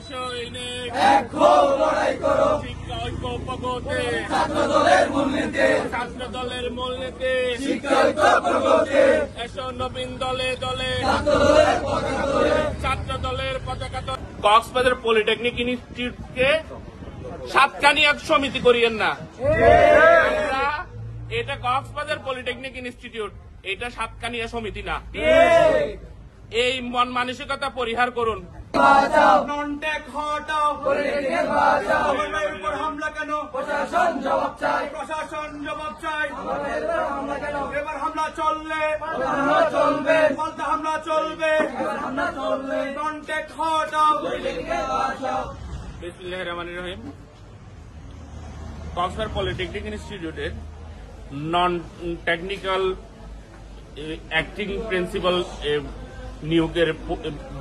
সৈনিক লড়াই করো শিক্ষা ঐক্য প্রগতি ছাত্র দলের মূলনীতি ছাত্র দলের মূলনীতি শিক্ষা ঐক্য প্রগতি এসো নবীন দলে দলে ছাত্র দলের পতাকা তোলে ছাত্র দলের পতাকা তো কক্সবাজার পলিটেকনিক ইনস্টিটিউটকে সাতকানিয়া সমিতি করিয়েন না। আমরা এটা কক্সবাজার পলিটেকনিক ইনস্টিটিউট, এটা সাতকানিয়া সমিতি না। এই মন মানসিকতা পরিহার করুন। বাঁচাও ননটেক হটাও, পলিটেকনিক বাঁচাও আমাদের উপর হামলা কেন? প্রশাসন জবাব চাই প্রশাসন জবাব চাই। আমাদের উপর হামলা কেন এবার হামলা চললে হামলা চলবে পাল্টা হামলা চলবে। হামলা চলবে ননটেক হটাও। পলিটেকনিক বাঁচাও বিসমিল্লাহির রহমানির রহিম। কক্সবাজার পলিটেকনিক ইনস্টিটিউটের নন টেকনিক্যাল অ্যাক্টিং প্রিন্সিপাল নিয়োগের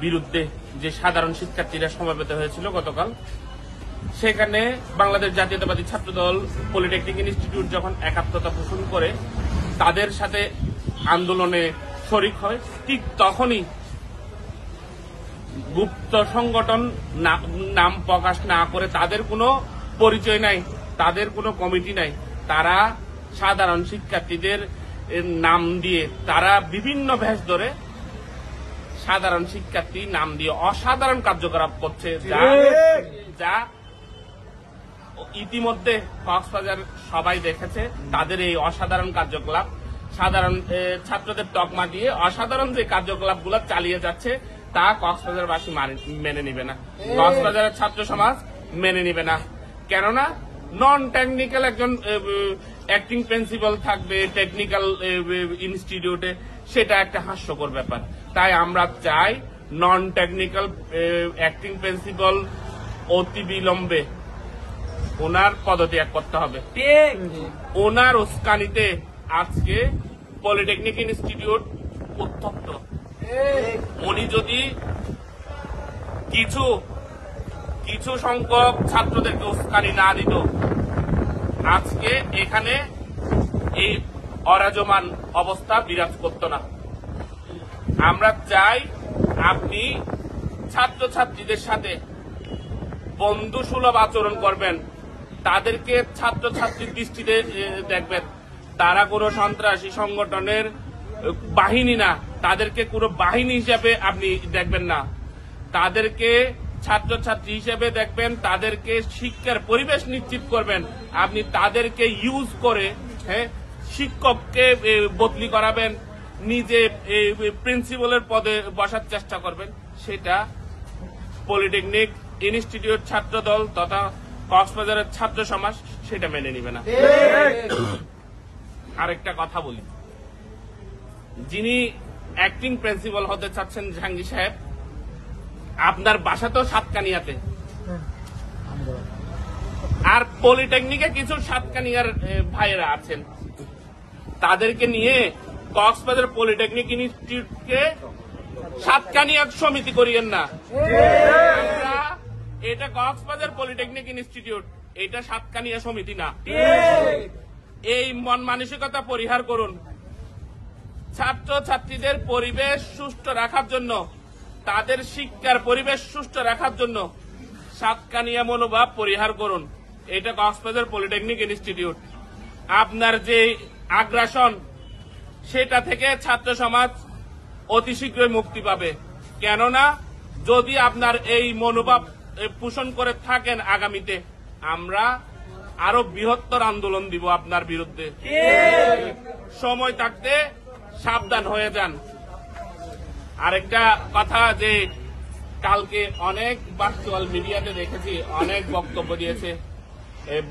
বিরুদ্ধে যে সাধারণ শিক্ষার্থীরা সমাবেত হয়েছিল গতকাল, সেখানে বাংলাদেশ জাতীয়তাবাদী ছাত্রদল পলিটেকনিক ইনস্টিটিউট যখন একাত্মতা পোষণ করে তাদের সাথে আন্দোলনে শরিক হয়, ঠিক তখনই গুপ্ত সংগঠন নাম প্রকাশ না করে, তাদের কোনো পরিচয় নাই, তাদের কোনো কমিটি নাই, তারা সাধারণ শিক্ষার্থীদের নাম দিয়ে তারা বিভিন্ন ভেষ ধরে সাধারণ শিক্ষার্থী নাম দিয়ে অসাধারণ কার্যকলাপ করছে, যা ইতিমধ্যে কক্সবাজার সবাই দেখেছে। তাদের এই অসাধারণ কার্যকলাপ, সাধারণ ছাত্রদের তকমা দিয়ে অসাধারণ যে কার্যকলাপগুলো চালিয়ে যাচ্ছে, তা কক্সবাজারবাসী মেনে নিবে না, কক্সবাজারের ছাত্র সমাজ মেনে নিবে না। কেননা নন টেকনিক্যাল একজন অ্যাক্টিং প্রিন্সিপাল থাকবে টেকনিক্যাল ইনস্টিটিউটে, সেটা একটা হাস্যকর ব্যাপার। তাই আমরা চাই নন টেকনিক্যাল অ্যাক্টিং প্রিন্সিপাল অতি বিলম্বে ওনার পদত্যাগ করতে হবে। ওনার উস্কানিতে আজকে পলিটেকনিক ইনস্টিটিউট উত্তপ্ত। উনি যদি কিছু সংখ্যক ছাত্রদেরকে উস্কানি না দিত, আজকে এখানে এই অরাজমান অবস্থা বিরাজ করত না। আমরা চাই আপনি ছাত্রছাত্রীদের সাথে বন্ধুসুলভ আচরণ করবেন, তাদেরকে ছাত্রছাত্রীর দৃষ্টিতে দেখবেন। তারা কোনো সন্ত্রাসী সংগঠনের বাহিনী না, তাদেরকে কোনো বাহিনী হিসেবে আপনি দেখবেন না, তাদেরকে ছাত্রছাত্রী হিসেবে দেখবেন, তাদেরকে শিক্ষার পরিবেশ নিশ্চিত করবেন। আপনি তাদেরকে ইউজ করে শিক্ষককে বদলি করাবেন, নিজে প্রিন্সিপালের পদে বসার চেষ্টা করবেন, সেটা পলিটেকনিক ইনস্টিটিউট ছাত্রদল তথা কক্সবাজারের ছাত্র সমাজ সেটা মেনে নিবে না। আরেকটা কথা বলি, যিনি অ্যাক্টিং প্রিন্সিপাল হতে চাচ্ছেন জাহাঙ্গীর সাহেব, আপনার বাসা তো সাতকানিয়াতে, আর পলিটেকনিকে কিছু সাতকানিয়ার ভাইয়েরা আছেন, তাদেরকে নিয়ে কক্সবাজার পলিটেকনিক ইনস্টিটিউটকে সাতকানিয়া সমিতি করিয়েন না। আমরা এটা কক্সবাজার পলিটেকনিক ইনস্টিটিউট, এটা সাতকানিয়া সমিতি না। এই মন মানসিকতা পরিহার করুন। ছাত্র ছাত্রীদের পরিবেশ সুষ্ঠু রাখার জন্য, তাদের শিক্ষার পরিবেশ সুষ্ঠু রাখার জন্য সাতকানিয়া মনোভাব পরিহার করুন। এটা কক্সবাজার পলিটেকনিক ইনস্টিটিউট। আপনার যে আগ্রাসন, সেটা থেকে ছাত্র সমাজ অতি শীঘ্রই মুক্তি পাবে। কেননা যদি আপনার এই মনোভাব পোষণ করে থাকেন, আগামীতে আমরা আরো বৃহত্তর আন্দোলন দিব আপনার বিরুদ্ধে। সময় থাকতে সাবধান হয়ে যান। আরেকটা কথা, যে কালকে অনেক ভার্চুয়াল মিডিয়াতে দেখেছি, অনেক বক্তব্য দিয়েছে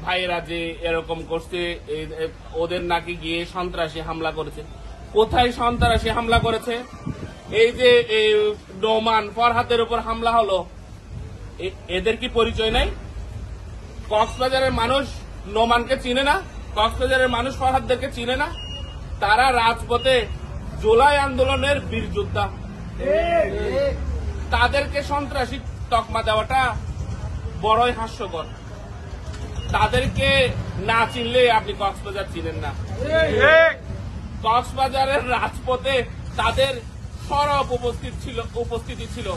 ভাইয়েরা যে এরকম করছে, ওদের নাকি গিয়ে সন্ত্রাসী হামলা করেছে। কোথায় সন্ত্রাসী হামলা করেছে? এই যে নোমান ফরহাদের উপর হামলা হলো, এদের কি পরিচয় নাই? কক্সবাজারের মানুষ নোমানকে চিনে না, কক্সবাজারের মানুষ ফরহাদদেরকে চিনে না। তারা রাজপথে জুলাই আন্দোলনের বীর যোদ্ধা, তাদেরকে সন্ত্রাসী তকমা দেওয়াটা বড়ই হাস্যকর। তাদেরকে না চিনলে আপনি কক্সবাজার চিনেন না। কক্সবাজারের রাজপথে তাদের সরব উপস্থিতি ছিল।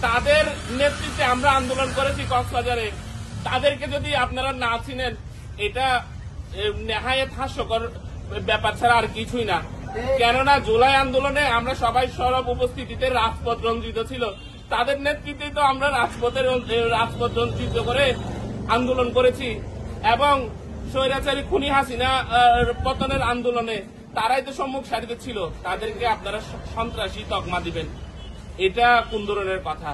তাদের নেতৃত্বে আমরা আন্দোলন করেছি কক্সবাজারে। তাদেরকে যদি আপনারা না চিনেন, এটা নেহায়েত হাস্যকর ব্যাপার ছাড়া আর কিছুই না। কেননা জুলাই আন্দোলনে আমরা সবাই সরব উপস্থিতিতে রাজপথ রঞ্জিত ছিল। তাদের নেতৃত্বে তো আমরা রাজপথ রঞ্জিত করে আন্দোলন করেছি এবং স্বৈরাচারী খুনি হাসিনা পতনের আন্দোলনে তারাই তো সম্মুখ সারিতে ছিল। তাদেরকে আপনারা সন্ত্রাসী তকমা দিবেন, এটা কোন ধরনের কথা?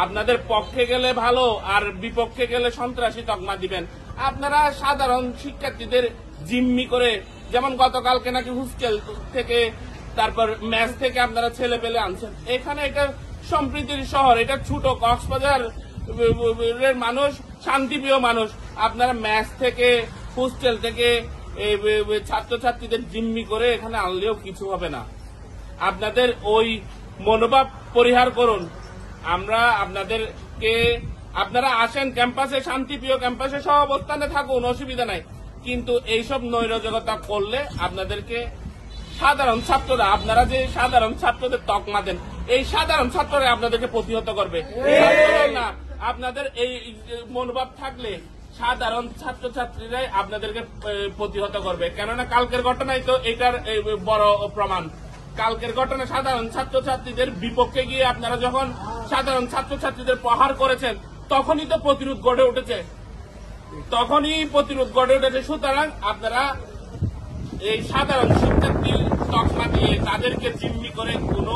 আপনাদের পক্ষে গেলে ভালো আর বিপক্ষে গেলে সন্ত্রাসী তকমা দিবেন। আপনারা সাধারণ শিক্ষার্থীদের জিম্মি করে, যেমন গতকালকে নাকি হোস্টেল থেকে তারপর ম্যাচ থেকে আপনারা ছেলে পেলে আনছেন। এখানে এটা সম্প্রীতির শহর, এটা ছোট কক্সবাজার মানুষ শান্তিপ্রিয় মানুষ। আপনারা ম্যাচ থেকে হোস্টেল থেকে ছাত্রছাত্রীদের জিম্মি করে এখানে আনলেও কিছু হবে না। আপনাদের ওই মনোভাব পরিহার করুন। আমরা আপনারা আসেন ক্যাম্পাসে, শান্তিপ্রিয় ক্যাম্পাসে সহ অবস্থানে থাকুন, অসুবিধা নাই। কিন্তু এইসব নৈরাজ্যতা করলে আপনাদেরকে সাধারণ ছাত্ররা, আপনারা যে সাধারণ ছাত্রদের তকমা দেন, এই সাধারণ ছাত্ররা আপনাদেরকে প্রতিহত করবে না। আপনাদের এই মনোভাব থাকলে সাধারণ ছাত্রছাত্রীরাই আপনাদেরকে প্রতিহত করবে। কেননা কালকের ঘটনায় তো এটার বড় প্রমাণ। কালকের ঘটনা সাধারণ ছাত্রছাত্রীদের বিপক্ষে গিয়ে আপনারা যখন সাধারণ ছাত্রছাত্রীদের প্রহার করেছেন, তখনই তো প্রতিরোধ গড়ে উঠেছে। সুতরাং আপনারা এই সাধারণ শিক্ষার্থী তকমা দিয়ে তাদেরকে জিম্মি করে কোন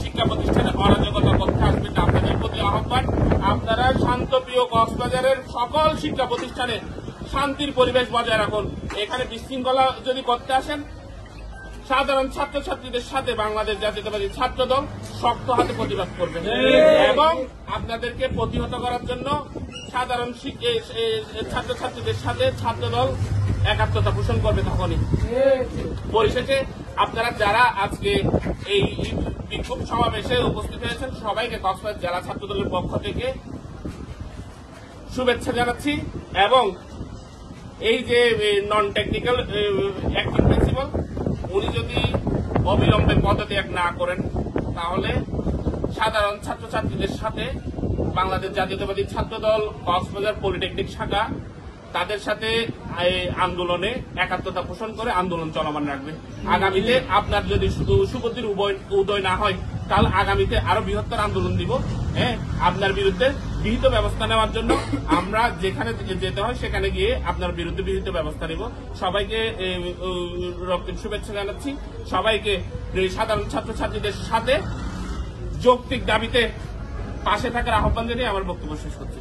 শিক্ষা প্রতিষ্ঠানে অরাজকতা করতে আসবে না। আপনাদের প্রতি আহ্বান, আপনারা শান্তপ্রিয় কক্সবাজারের সকল শিক্ষা প্রতিষ্ঠানে শান্তির পরিবেশ বজায় রাখুন। এখানে বিশৃঙ্খলা যদি করতে আসেন, সাধারণ ছাত্রছাত্রীদের সাথে বাংলাদেশ জাতীয়তাবাদী ছাত্র দল শক্ত হাতে প্রতিবাদ করবে এবং আপনাদেরকে প্রতিহত করার জন্য সাধারণ ছাত্রছাত্রীদের সাথে ছাত্র দল একাত্মতা পোষণ করবে। তখনই পরিশেষে আপনারা যারা আজকে এই বিক্ষোভ সমাবেশে উপস্থিত হয়েছেন, সবাইকে কক্সবাজার জেলা ছাত্র দলের পক্ষ থেকে শুভেচ্ছা জানাচ্ছি এবং এই যে নন টেকনিক্যাল অ্যাক্টিং প্রিন্সিপাল, উনি যদি অবিলম্বে পদত্যাগ না করেন, তাহলে সাধারণ ছাত্রছাত্রীদের সাথে বাংলাদেশ জাতীয়তাবাদী ছাত্র দল কক্সবাজার পলিটেকনিক শাখা তাদের সাথে আন্দোলনে একাত্মতা পোষণ করে আন্দোলন চলমান রাখবে। আগামীতে আপনার যদি শুধু সুগতির উদয় না হয়, তাহলে আগামীতে আরো বৃহত্তর আন্দোলন দিব। আপনার বিরুদ্ধে বিহিত ব্যবস্থা নেওয়ার জন্য আমরা যেখানে যেতে হয় সেখানে গিয়ে আপনার বিরুদ্ধে বিহিত ব্যবস্থা নিব। সবাইকে রক্তিম শুভেচ্ছা জানাচ্ছি। সবাইকে সাধারণ ছাত্রছাত্রীদের সাথে যৌক্তিক দাবিতে পাশে থাকার আহ্বান জানিয়ে আমার বক্তব্য শেষ করছি।